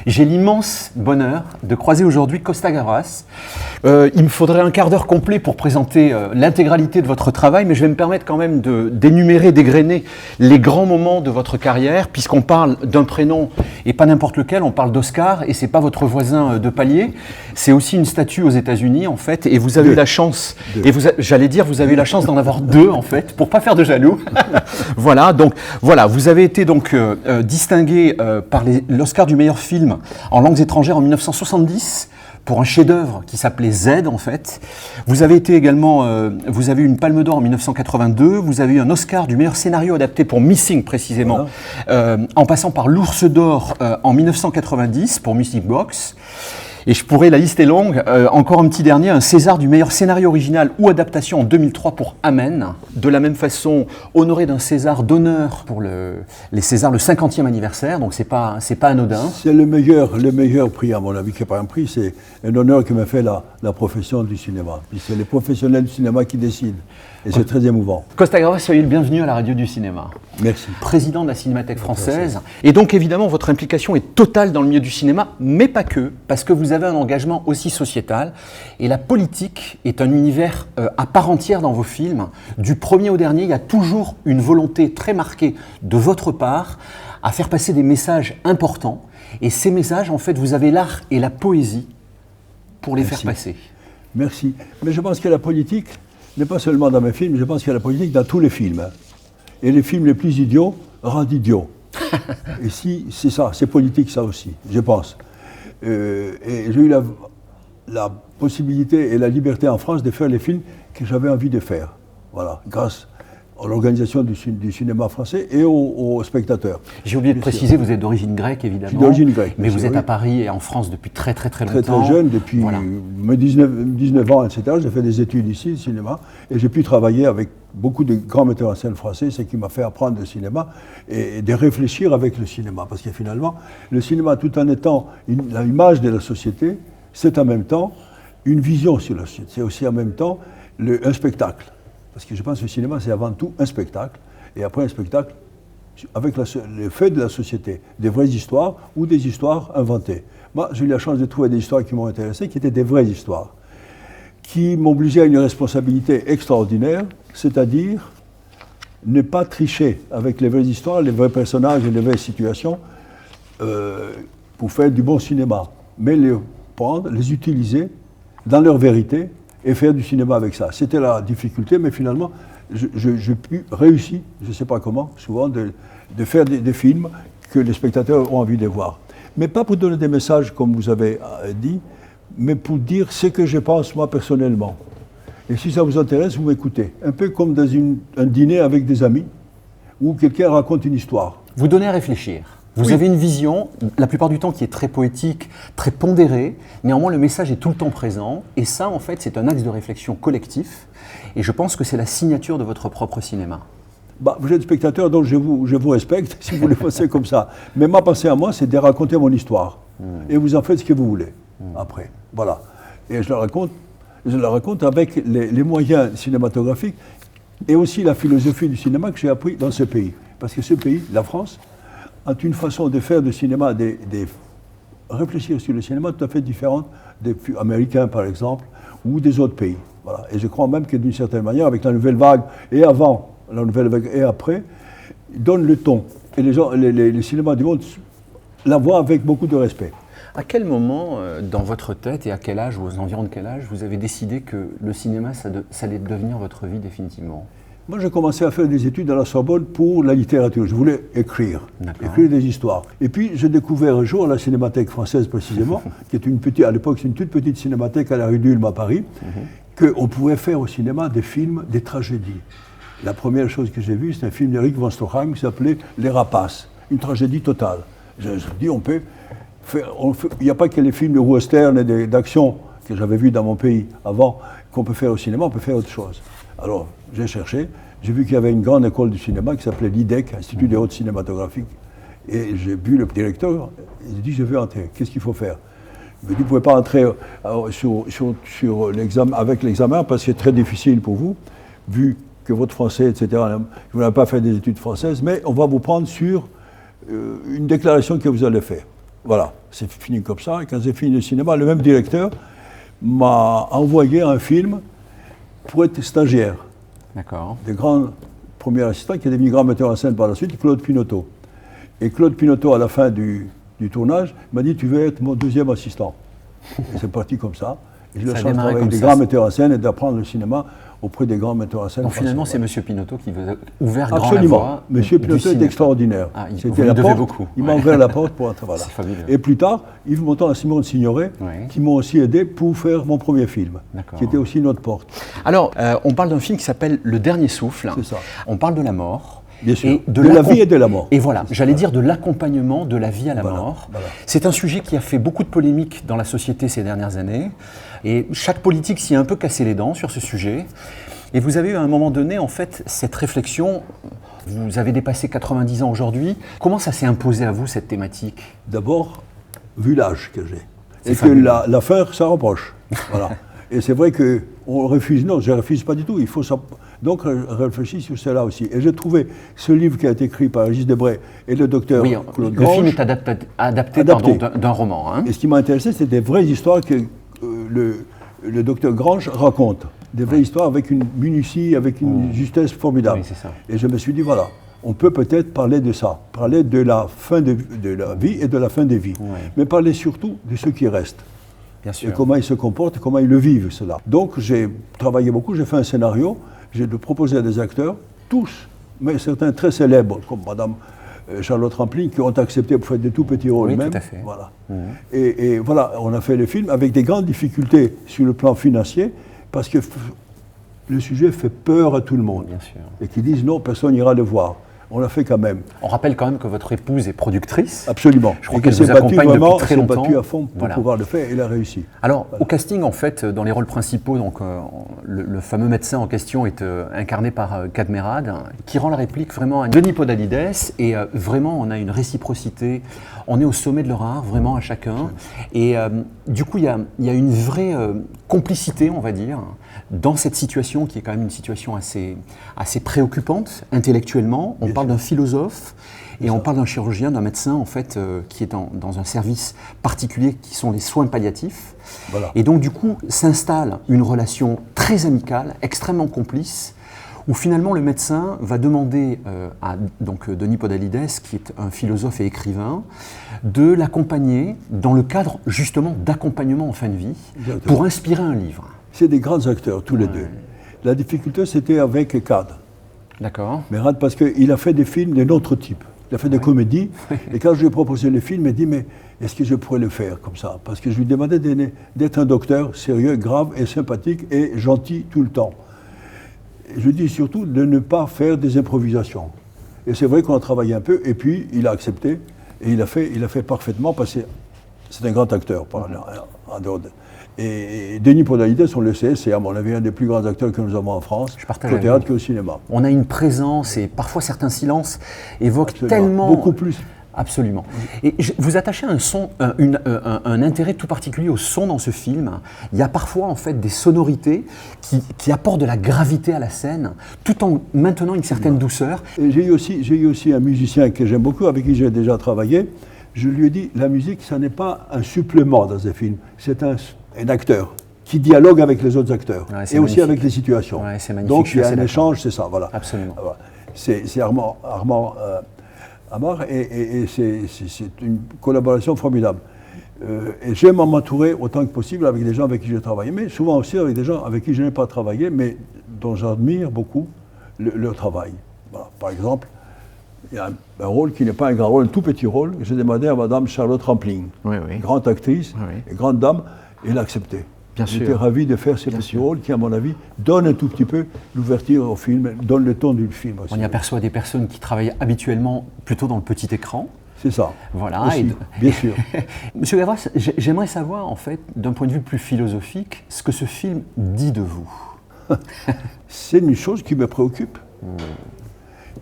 J'ai l'immense bonheur de croiser aujourd'hui Costa Gavras. Il me faudrait un quart d'heure complet pour présenter l'intégralité de votre travail, mais je vais me permettre quand même d'énumérer, d'égrener les grands moments de votre carrière, puisqu'on parle d'un prénom et pas n'importe lequel, on parle d'Oscar, et c'est pas votre voisin de palier, c'est aussi une statue aux États-Unis en fait, et vous avez eu la chance, et j'allais dire, vous avez eu la chance d'en avoir deux en fait, pour pas faire de jaloux. Voilà, donc voilà, vous avez été donc distingué par l'Oscar du meilleur film en langues étrangères en 1970 pour un chef-d'œuvre qui s'appelait Z en fait. Vous avez été également, vous avez eu une Palme d'Or en 1982, vous avez eu un Oscar du meilleur scénario adapté pour Missing précisément, en passant par l'Ours d'Or en 1990 pour Music Box. Et je pourrais, la liste est longue, encore un petit dernier, un César du meilleur scénario original ou adaptation en 2003 pour Amen. De la même façon, honoré d'un César d'honneur pour les Césars, le 50e anniversaire, donc c'est pas anodin. C'est le meilleur prix à mon avis, qui n'est pas un prix, c'est un honneur que m'a fait la profession du cinéma. Puis c'est les professionnels du cinéma qui décident. Et c'est très émouvant. Costa Gavras, soyez le bienvenu à la radio du cinéma. Merci. Président de la Cinémathèque française. Merci. Et donc évidemment, votre implication est totale dans le milieu du cinéma, mais pas que, parce que vous avez un engagement aussi sociétal. Et la politique est un univers à part entière dans vos films. Du premier au dernier, il y a toujours une volonté très marquée de votre part à faire passer des messages importants. Et ces messages, en fait, vous avez l'art et la poésie pour les faire passer. Merci. Mais je pense que la politique n'est pas seulement dans mes films, je pense qu'il y a la politique dans tous les films. Et les films les plus idiots rendent idiots. Et si, c'est ça, c'est politique ça aussi, je pense. Et j'ai eu la possibilité et la liberté en France de faire les films que j'avais envie de faire. Voilà, grâce à l'organisation du cinéma français et aux spectateurs. J'ai oublié de préciser, vous êtes d'origine grecque évidemment. Je suis d'origine grecque. Mais vous êtes à Paris et en France depuis très longtemps. Très jeune, depuis mes 19 ans, etc. J'ai fait des études ici, le cinéma, et j'ai pu travailler avec beaucoup de grands metteurs en scène français, ce qui m'a fait apprendre le cinéma et de réfléchir avec le cinéma. Parce que finalement, le cinéma, tout en étant l'image de la société, c'est en même temps une vision sur la société. C'est aussi en même temps un spectacle. Parce que je pense que le cinéma, c'est avant tout un spectacle, et après un spectacle avec les faits de la société, des vraies histoires ou des histoires inventées. Moi, j'ai eu la chance de trouver des histoires qui m'ont intéressé, qui étaient des vraies histoires, qui m'obligeaient à une responsabilité extraordinaire, c'est-à-dire ne pas tricher avec les vraies histoires, les vrais personnages et les vraies situations pour faire du bon cinéma, mais les prendre, les utiliser dans leur vérité, et faire du cinéma avec ça. C'était la difficulté, mais finalement, j'ai pu réussir, je ne sais pas comment, souvent, de faire des films que les spectateurs ont envie de voir. Mais pas pour donner des messages, comme vous avez dit, mais pour dire ce que je pense, moi, personnellement. Et si ça vous intéresse, vous m'écoutez. Un peu comme dans un dîner avec des amis, où quelqu'un raconte une histoire. Vous donnez à réfléchir. Vous avez une vision, la plupart du temps, qui est très poétique, très pondérée. Néanmoins, le message est tout le temps présent. Et ça, en fait, c'est un axe de réflexion collectif. Et je pense que c'est la signature de votre propre cinéma. Vous êtes spectateur, donc je vous respecte, si vous le pensez comme ça. Mais ma pensée à moi, c'est de raconter mon histoire. Et vous en faites ce que vous voulez, après. Voilà. Et je la raconte avec les moyens cinématographiques et aussi la philosophie du cinéma que j'ai appris dans ce pays. Parce que ce pays, la France, a une façon de faire du cinéma, de réfléchir sur le cinéma tout à fait différente des Américains, par exemple, ou des autres pays. Voilà. Et je crois même que d'une certaine manière, avec la nouvelle vague, et avant la nouvelle vague, et après, ils donnent le ton. Et les cinémas du monde la voient avec beaucoup de respect. À quel moment, dans votre tête, et à quel âge, ou aux environs de quel âge, vous avez décidé que le cinéma, ça allait devenir votre vie définitivement ? Moi, j'ai commencé à faire des études à la Sorbonne pour la littérature. Je voulais écrire des histoires. Et puis, j'ai découvert un jour à la Cinémathèque française, précisément, qui est à l'époque, c'est une toute petite cinémathèque à la rue d'Ulm à Paris, qu'on pouvait faire au cinéma des films, des tragédies. La première chose que j'ai vue, c'est un film d'Eric von Stroheim qui s'appelait Les Rapaces, une tragédie totale. Je me dis, on peut faire... Il n'y a pas que les films de western et d'action que j'avais vus dans mon pays avant qu'on peut faire au cinéma, on peut faire autre chose. Alors, j'ai cherché, j'ai vu qu'il y avait une grande école du cinéma qui s'appelait l'IDEC, Institut des hautes cinématographiques. Et j'ai vu le directeur, il dit, je veux entrer, qu'est-ce qu'il faut faire? Il me dit, vous ne pouvez pas entrer sur l'examen, avec l'examen parce que c'est très difficile pour vous, vu que votre français, etc., vous n'avez pas fait des études françaises, mais on va vous prendre sur une déclaration que vous allez faire. Voilà. c'est fini comme ça. Et quand j'ai fini le cinéma, le même directeur m'a envoyé un film pour être stagiaire. D'accord. Des grands premiers assistants qui est devenu grand metteur en scène par la suite, Claude Pinoteau. Et Claude Pinoteau, à la fin du tournage, m'a dit « Tu veux être mon deuxième assistant ». Et c'est parti comme ça. Et j'ai eu la chance de travailler avec des grands metteurs en scène et d'apprendre le cinéma auprès des grands metteurs en scène. Donc finalement, c'est M. Pinoteau qui vous a ouvert grand la Absolument. voie. M. Pinoteau est extraordinaire. Ah, C'était la porte. Beaucoup. Il m'a ouvert la porte pour un travail. C'est fabuleux. Et plus tard, Yves Montand et Simone Signoret, qui m'ont aussi aidé pour faire mon premier film, qui était aussi notre porte. Alors, on parle d'un film qui s'appelle Le Dernier Souffle. C'est ça. On parle de la mort. Bien sûr. Et de la vie et de la mort. Et voilà, j'allais dire de l'accompagnement de la vie à la mort. Voilà. C'est un sujet qui a fait beaucoup de polémiques dans la société ces dernières années. Et chaque politique s'y est un peu cassé les dents sur ce sujet. Et vous avez eu à un moment donné, en fait, cette réflexion. Vous avez dépassé 90 ans aujourd'hui. Comment ça s'est imposé à vous, cette thématique? D'abord, vu l'âge que j'ai. Et que la fin, ça reproche. Voilà. Et c'est vrai qu'on refuse. Non, je ne refuse pas du tout. Il faut donc réfléchir sur cela aussi. Et j'ai trouvé ce livre qui a été écrit par Régis Debray et le docteur Claude Grange. Le film est adapté. D'un roman. Hein. Et ce qui m'a intéressé, c'est des vraies histoires que le docteur Grange raconte. Des vraies histoires avec une minutie, avec une justesse formidable. Oui, c'est ça. Et je me suis dit, voilà, on peut peut-être parler de ça. Parler de la fin de la vie et de la fin des vies. Oui. Mais parler surtout de ceux qui restent. Bien sûr. Et comment ils se comportent, comment ils le vivent, cela. Donc j'ai travaillé beaucoup, j'ai fait un scénario, j'ai proposé à des acteurs, tous, mais certains très célèbres, comme Madame Charlotte Rampling, qui ont accepté pour faire des tout petits rôles même. Tout à fait. Voilà. Et voilà, on a fait le film avec des grandes difficultés sur le plan financier, parce que le sujet fait peur à tout le monde. Bien sûr. Et qui disent non, personne n'ira le voir. On l'a fait quand même. On rappelle quand même que votre épouse est productrice. Absolument. Je crois qu'elle vous accompagne depuis très longtemps. Elle s'est battue à fond pour pouvoir le faire et elle a réussi. Alors, au casting, en fait, dans les rôles principaux, donc, le fameux médecin en question est incarné par Cadmerade, qui rend la réplique vraiment à Denis Podalides. Et vraiment, on a une réciprocité. On est au sommet de leur art, vraiment, à chacun. Et du coup, il y a une vraie complicité, on va dire, dans cette situation qui est quand même une situation assez préoccupante intellectuellement. On parle d'un philosophe et on parle d'un chirurgien, d'un médecin en fait qui est dans un service particulier qui sont les soins palliatifs. Voilà. Et donc du coup s'installe une relation très amicale, extrêmement complice, où finalement le médecin va demander à Denis Podalides, qui est un philosophe et écrivain, de l'accompagner dans le cadre justement d'accompagnement en fin de vie. Exactement. Pour inspirer un livre. C'est des grands acteurs, tous les deux. La difficulté, c'était avec Cad. D'accord. Mais Cad, parce qu'il a fait des films d'un autre type. Il a fait des comédies. Et quand je lui ai proposé le film, il m'a dit, mais est-ce que je pourrais le faire comme ça? Parce que je lui demandais d'être un docteur sérieux, grave et sympathique et gentil tout le temps. Et je lui dis surtout de ne pas faire des improvisations. Et c'est vrai qu'on a travaillé un peu, et puis il a accepté, et il a fait parfaitement, parce que c'est un grand acteur. En dehors de... Et Denis Podalides, on le sait, c'est à mon avis un des plus grands acteurs que nous avons en France, au théâtre qu'au cinéma. On a une présence et parfois certains silences évoquent tellement... Beaucoup plus. Absolument. Et vous attachez un intérêt tout particulier au son dans ce film. Il y a parfois en fait des sonorités qui apportent de la gravité à la scène, tout en maintenant une certaine douceur. J'ai eu aussi un musicien que j'aime beaucoup, avec qui j'ai déjà travaillé. Je lui ai dit, la musique, ça n'est pas un supplément dans un film, c'est un acteur qui dialogue avec les autres acteurs et aussi avec les situations. Ouais, c'est magnifique. Donc il y a un échange, c'est ça, voilà. Absolument. C'est Armand Amar et c'est une collaboration formidable. Et j'aime m'entourer autant que possible avec des gens avec qui j'ai travaillé, mais souvent aussi avec des gens avec qui je n'ai pas travaillé, mais dont j'admire beaucoup leur travail. Voilà. Par exemple, il y a un rôle qui n'est pas un grand rôle, un tout petit rôle, que j'ai demandé à Madame Charlotte Rampling, grande actrice et grande dame, et elle a accepté. J'étais ravi de faire ces petits rôles qui, à mon avis, donnent un tout petit peu l'ouverture au film, donnent le ton du film aussi. On y aperçoit des personnes qui travaillent habituellement plutôt dans le petit écran. C'est ça. Voilà. Aussi, bien sûr. Monsieur Gavras, j'aimerais savoir, en fait, d'un point de vue plus philosophique, ce que ce film dit de vous. C'est une chose qui me préoccupe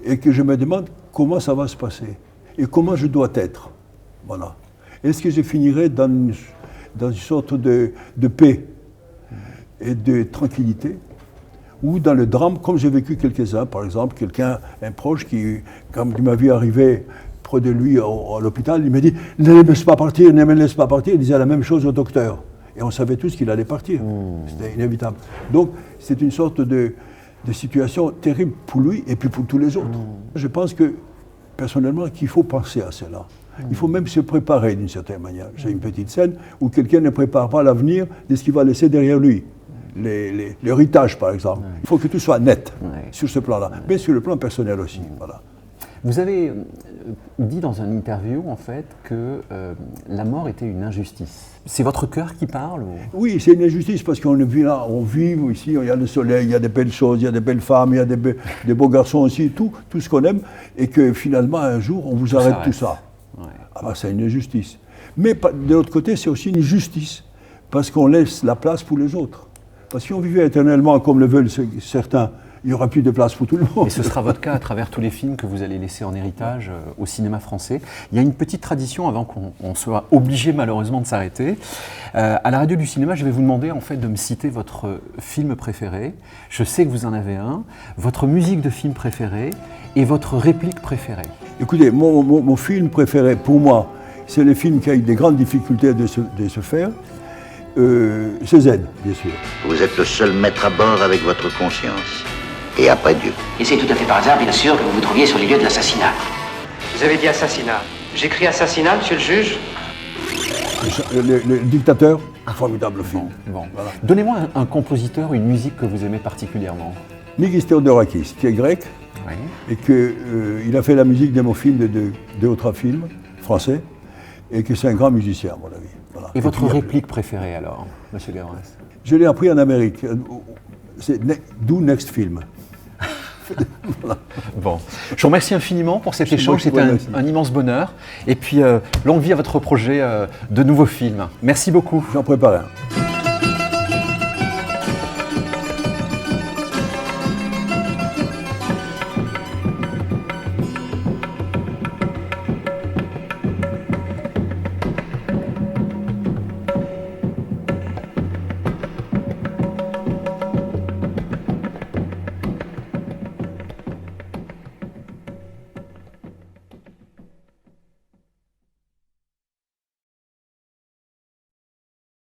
et que je me demande comment ça va se passer et comment je dois être. Voilà. Est-ce que je finirai dans une sorte de paix et de tranquillité, ou dans le drame, comme j'ai vécu quelques-uns, par exemple, un proche qui, quand il m'a vu arriver près de lui à l'hôpital, il m'a dit « Ne me laisse pas partir, ne me laisse pas partir ». Il disait la même chose au docteur. Et on savait tous qu'il allait partir. C'était inévitable. Donc, c'est une sorte de situation terrible pour lui et puis pour tous les autres. Je pense que, personnellement, qu'il faut penser à cela. Il faut même se préparer d'une certaine manière. J'ai une petite scène où quelqu'un ne prépare pas l'avenir de ce qu'il va laisser derrière lui. L'héritage, par exemple. Il faut que tout soit net sur ce plan-là, mais sur le plan personnel aussi. Voilà. Vous avez dit dans une interview, en fait, que la mort était une injustice. C'est votre cœur qui parle ou... Oui, c'est une injustice parce qu'on vit là, on vit ici, il y a le soleil, il y a des belles choses, il y a des belles femmes, il y a des beaux garçons aussi, tout ce qu'on aime, et que finalement, un jour, on vous arrête tout ça. Ouais. Ah ben, c'est une injustice. Mais de l'autre côté, c'est aussi une justice, parce qu'on laisse la place pour les autres. Parce que si on vivait éternellement comme le veulent certains, il n'y aura plus de place pour tout le monde. Et ce sera votre cas à travers tous les films que vous allez laisser en héritage au cinéma français. Il y a une petite tradition avant qu'on soit obligé malheureusement de s'arrêter. À la radio du cinéma, je vais vous demander en fait de me citer votre film préféré. Je sais que vous en avez un. Votre musique de film préférée et votre réplique préférée. Écoutez, mon film préféré pour moi, c'est le film qui a eu des grandes difficultés de se faire. C'est Z, bien sûr. Vous êtes le seul maître à bord avec votre conscience. Et après Dieu. Et c'est tout à fait par hasard, bien sûr, que vous vous trouviez sur les lieux de l'assassinat. Vous avez dit assassinat. J'écris assassinat, monsieur le juge. Le dictateur, un formidable film. Bon. Voilà. Donnez-moi un compositeur, une musique que vous aimez particulièrement. Mikis Theodorakis, qui est grec, et qu'il a fait la musique de mon film, de deux ou trois films français, et que c'est un grand musicien, à mon avis. Voilà. Et votre réplique préférée alors, monsieur Gavras? Je l'ai appris en Amérique. C'est Do Next Film. Voilà. Bon, je vous remercie infiniment pour cet échange, c'était un immense bonheur. Et puis, longue vie à votre projet de nouveaux films. Merci beaucoup. J'en prépare un.